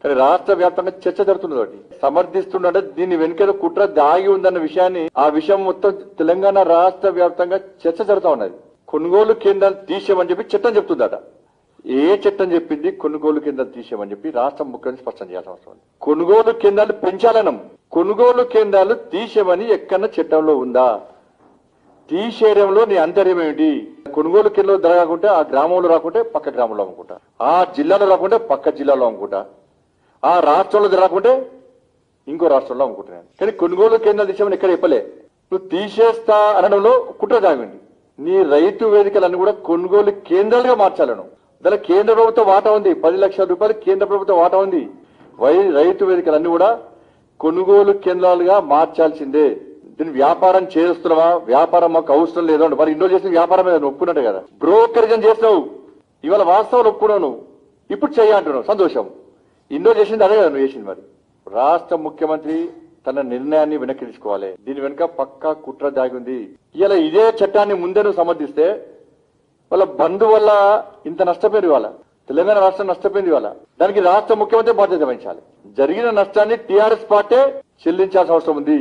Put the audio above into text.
కానీ రాష్ట్ర వ్యాప్తంగా చర్చ జరుగుతున్నది ఒకటి సమర్థిస్తుండే దీన్ని వెనుక కుట్ర దాగి ఉందన్న విషయాన్ని ఆ విషయం మొత్తం తెలంగాణ రాష్ట్ర వ్యాప్తంగా చర్చ జరుగుతూ ఉన్నది. కొనుగోలు కేంద్రాలు తీసేయమని చెప్పి చట్టం చెప్తుందట. ఏ చట్టం చెప్పింది కొనుగోలు కేంద్రాలు తీసేయమని చెప్పి రాష్ట్ర ముఖ్యమంత్రి స్పష్టం చేయాల్సిన అవసరం ఉంది. కొనుగోలు కేంద్రాలు పెంచాలనం, కొనుగోలు కేంద్రాలు తీసేయమని ఎక్కడన్నా చట్టంలో ఉందా? తీసేయడంలో నీ అంతర్యం ఏమిటి? కొనుగోలు కేంద్రంలో ధర కాకుంటే ఆ గ్రామంలో రాకుంటే పక్క గ్రామంలో అమ్ముకుంటా, ఆ జిల్లాలో రాకుంటే పక్క జిల్లాలో అమ్ముకుంటా, ఆ రాష్ట్రంలో ధర రాకుంటే ఇంకో రాష్ట్రంలో అమ్ముకుంటున్నాను. కానీ కొనుగోలు కేంద్రాలు తీసేయమని ఎక్కడ చెప్పలే. నువ్వు తీసేస్తా అనడంలో కుట్ర దాగింది. నీ రైతు వేదికలన్నీ కూడా కొనుగోలు కేంద్రాలుగా మార్చాలను. దాని కేంద్ర ప్రభుత్వ వాటా ఉంది, 10 లక్షల రూపాయలు కేంద్ర ప్రభుత్వ వాటా ఉంది. రైతు వేదికలన్నీ కూడా కొనుగోలు కేంద్రాలుగా మార్చాల్సిందే. దీన్ని వ్యాపారం చేస్తున్నావా? వ్యాపారం మాకు అవసరం లేదు అంటే మరి ఇండో చేసిన వ్యాపారం మీద ఒప్పుకున్నట్టు కదా. బ్రోకరేజం చేసినావు, ఇవాళ వాస్తవాలు ఒప్పుకున్నావు, నువ్వు ఇప్పుడు చెయ్యంటున్నావు, సంతోషం. ఇండో చేసింది అదే కదా నువ్వు చేసింది. మరి రాష్ట్ర ముఖ్యమంత్రి తన నిర్ణయాన్ని వెనక్కి తీసుకోవాలి. దీని వెనుక పక్కా కుట్ర దాగి ఉంది. ఇలా ఇదే చట్టాన్ని ముందే నువ్వు సమర్థిస్తే వాళ్ళ బంధు వల్ల ఇంత నష్టపోయింది, వాళ్ళ తెలంగాణ రాష్ట్రం నష్టపోయింది. వాళ్ళ దానికి రాష్ట్ర ముఖ్యమంత్రి బాధ్యత వహించాలి. జరిగిన నష్టాన్ని టీఆర్ఎస్ పార్టీ చెల్లించాల్సిన అవసరం ఉంది.